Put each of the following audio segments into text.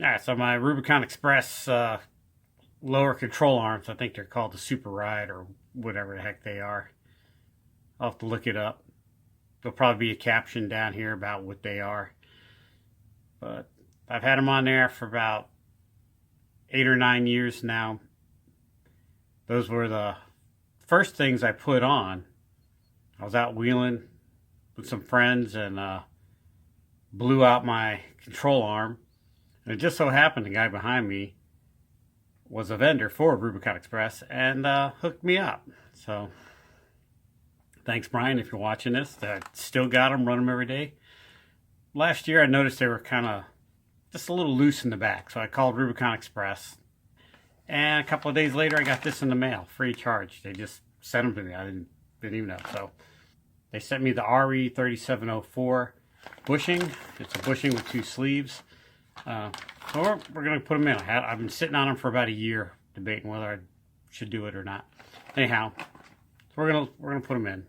Alright, so my Rubicon Express lower control arms, I think they're called the Super Ride or whatever the heck they are. I'll have to look it up. There'll probably be a caption down here about what they are. But I've had them on there for about 8 or 9 years now. Those were the first things I put on. I was out wheeling with some friends and blew out my control arm. And it just so happened the guy behind me was a vendor for Rubicon Express and hooked me up. So thanks, Brian, if you're watching this. I still got them, run them every day. Last year I noticed they were kind of just a little loose in the back, so I called Rubicon Express. And a couple of days later I got this in the mail, free of charge. They just sent them to me. I didn't even know. So they sent me the RE3704 bushing. It's a bushing with 2 sleeves. So we're going to put them in. I've been sitting on them for about a year, debating whether I should do it or not. Anyhow, so we're gonna put them in.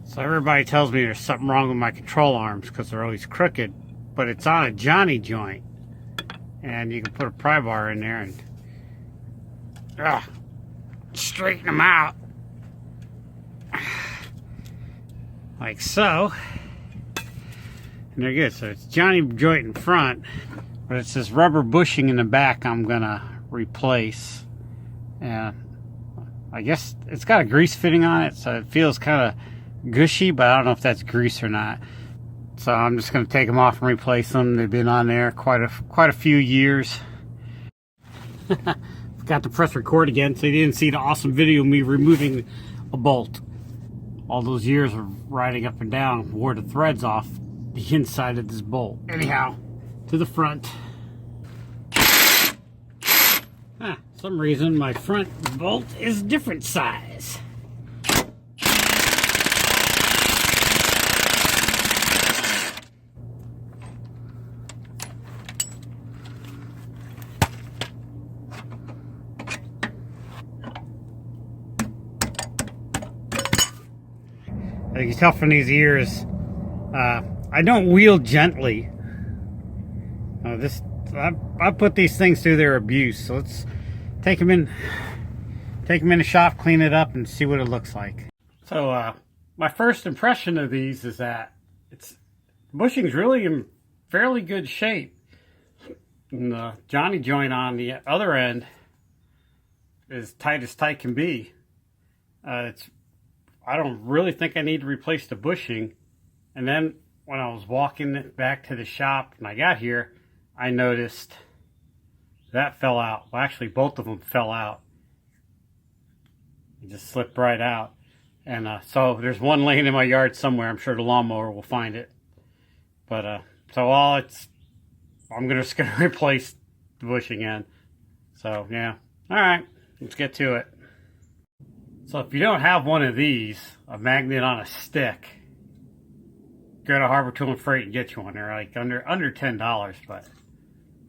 So everybody tells me there's something wrong with my control arms because they're always crooked, but it's on a Johnny joint, and you can put a pry bar in there and straighten them out like so, and they're good. So it's Johnny joint in front, but it's this rubber bushing in the back I'm gonna replace. And I guess it's got a grease fitting on it, so it feels kind of gushy, but I don't know if that's grease or not. So I'm just going to take them off and replace them. They've been on there quite a few years. Forgot to press record again, so you didn't see the awesome video of me removing a bolt. All those years of riding up and down wore the threads off the inside of this bolt. Anyhow, to the front. Some reason my front bolt is different size. As you can tell from these ears, I don't wheel gently. I put these things through their abuse. So let's take them in the shop, clean it up, and see what it looks like. So my first impression of these is that the bushing's really in fairly good shape. And the Johnny joint on the other end is tight as tight can be. I don't really think I need to replace the bushing. And then when I was walking it back to the shop and I got here, I noticed that fell out. Well, actually, both of them fell out. It just slipped right out. And so there's one laying in my yard somewhere. I'm sure the lawnmower will find it. But so I'm just gonna replace the bushing end. So yeah, all right, let's get to it. So if you don't have one of these, a magnet on a stick, go to Harbor Tool and Freight and get you one. They're like under $10, but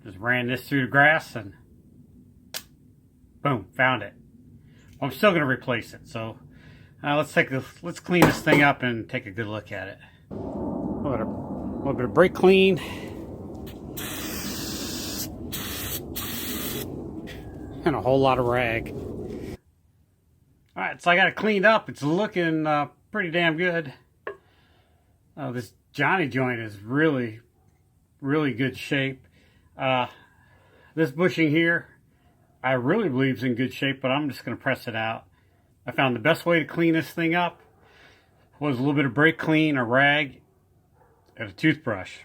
just ran this through the grass and boom, found it. I'm still gonna replace it. So let's clean this thing up and take a good look at it. A little bit of brake clean. And a whole lot of rag. Alright, so I got it cleaned up. It's looking pretty damn good. This Johnny joint is really, really good shape. This bushing here, I really believe is in good shape, but I'm just going to press it out. I found the best way to clean this thing up was a little bit of brake clean, a rag, and a toothbrush.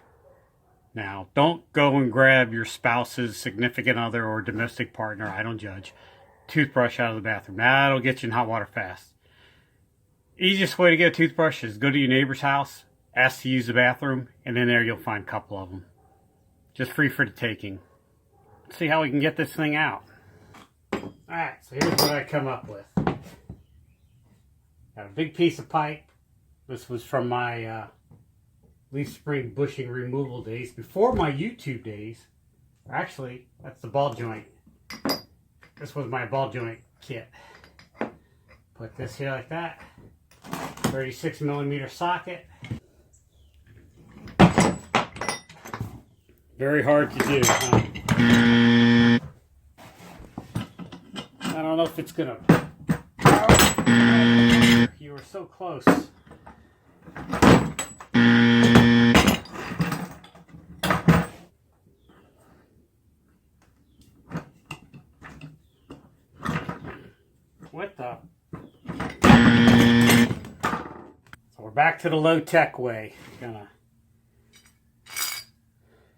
Now, don't go and grab your spouse's significant other or domestic partner, I don't judge, toothbrush out of the bathroom. That'll get you in hot water fast. Easiest way to get a toothbrush is go to your neighbor's house, ask to use the bathroom, and in there you'll find a couple of them. Just free for the taking. Let's see how we can get this thing out. Alright, so here's what I come up with. Got a big piece of pipe. This was from my leaf spring bushing removal days before my YouTube days. Actually, that's the ball joint. This was my ball joint kit. Put this here like that. 36mm socket. Very hard to do, huh? I don't know if it's gonna. Oh, you were so close. What the? So we're back to the low-tech way. Gonna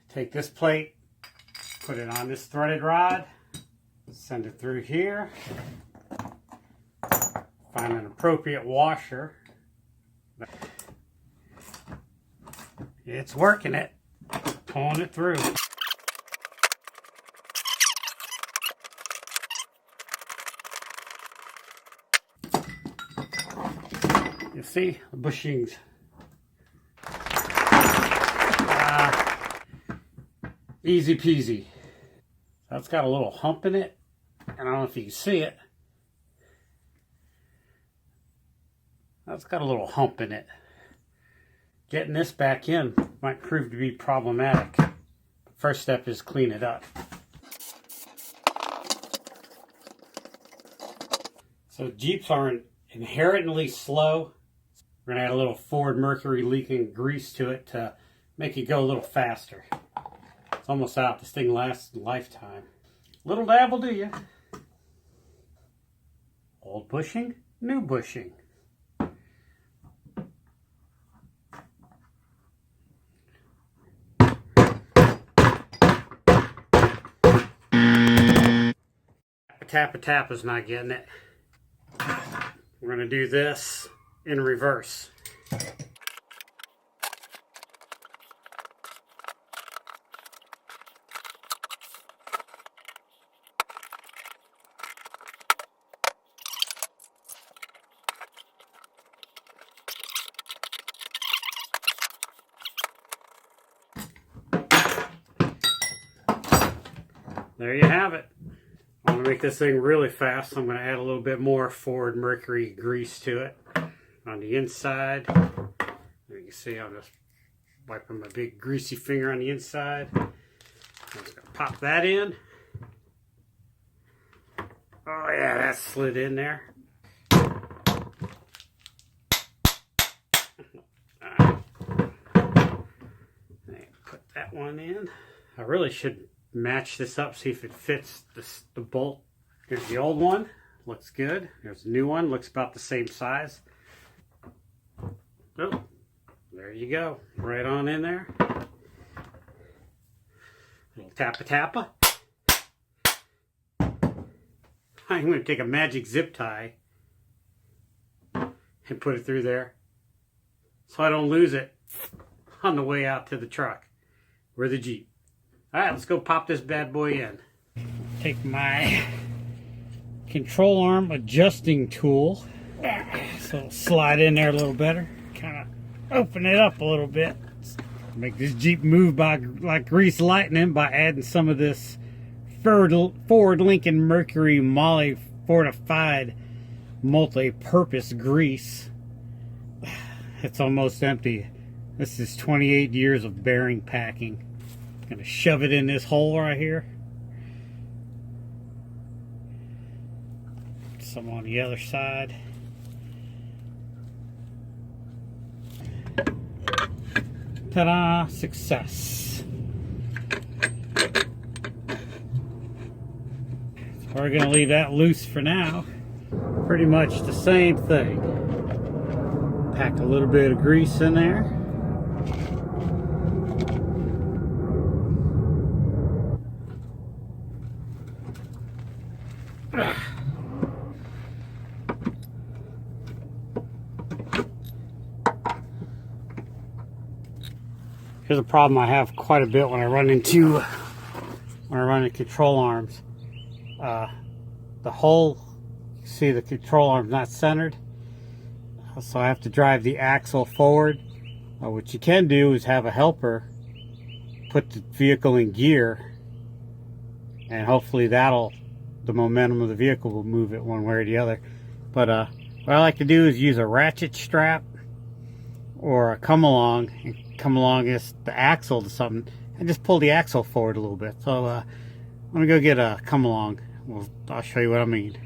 take this plate, put it on this threaded rod, send it through here, find an appropriate washer. It's working it, pulling it through. You see the bushings. Easy peasy. That's got a little hump in it. I don't know if you can see it. That's got a little hump in it. Getting this back in might prove to be problematic. The first step is clean it up. So Jeeps aren't inherently slow. We're going to add a little Ford Mercury leaking grease to it to make it go a little faster. It's almost out. This thing lasts a lifetime. Little dab will do you. Old bushing, new bushing. Tappa-tappa's not getting it. We're going to do this in reverse. There you have it. I'm going to make this thing really fast, so I'm going to add a little bit more Ford Mercury grease to it on the inside. There you can see I'm just wiping my big greasy finger on the inside. I'm just going to pop that in. Oh yeah, that slid in there. Put that one in. I really should match this up, see if it fits the bolt. Here's the old one, looks good. Here's the new one, looks about the same size. Oh, there you go, right on in there. Little tappa-tappa. I'm going to take a magic zip tie and put it through there so I don't lose it on the way out to the truck or the Jeep. Alright, let's go pop this bad boy in. Take my control arm adjusting tool, so it'll slide in there a little better. Kind of open it up a little bit. Make this Jeep move by like grease lightning by adding some of this Ford Lincoln Mercury Moly fortified multi-purpose grease. It's almost empty. This is 28 years of bearing packing. Gonna shove it in this hole right here. Some on the other side. Ta-da! Success. So we're gonna leave that loose for now. Pretty much the same thing. Pack a little bit of grease in there. Here's a problem I have quite a bit when I run into control arms. The hole, see the control arm's not centered, so I have to drive the axle forward What you can do is have a helper put the vehicle in gear, and hopefully the momentum of the vehicle will move it one way or the other. But what I like to do is use a ratchet strap or a come along, and come along is the axle to something, and just pull the axle forward a little bit. So I'm gonna go get a come along. Well, I'll show you what I mean.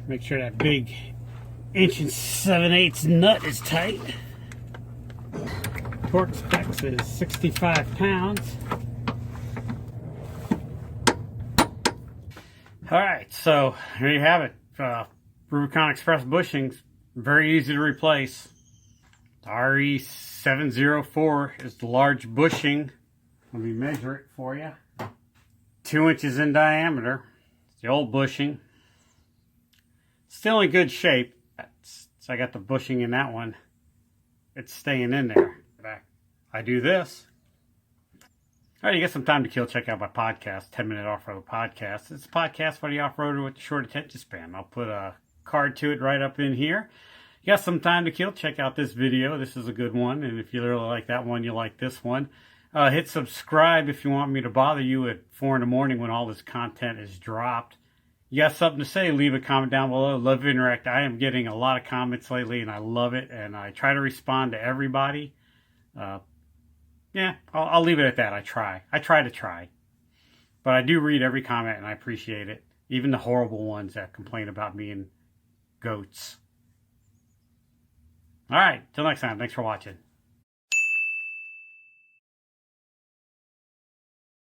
Make sure that big 1 7/8 nut is tight. Torque specs is 65 pounds. Alright, so here you have it. Rubicon Express bushings, very easy to replace. The RE704 is the large bushing. Let me measure it for you. 2 inches in diameter. It's the old bushing. Still in good shape. So I got the bushing in that one. It's staying in there. I do this. All right, you got some time to kill. Check out my podcast, 10-Minute Off-Road Podcast. It's a podcast for the off-roader with the short attention span. I'll put a card to it right up in here. You got some time to kill. Check out this video. This is a good one. And if you really like that one, you like this one. Hit subscribe if you want me to bother you at 4 in the morning when all this content is dropped. You got something to say, leave a comment down below. Love to interact. I am getting a lot of comments lately, and I love it. And I try to respond to everybody. Yeah, I'll leave it at that. I try to try. But I do read every comment, and I appreciate it. Even the horrible ones that complain about being goats. All right, till next time. Thanks for watching.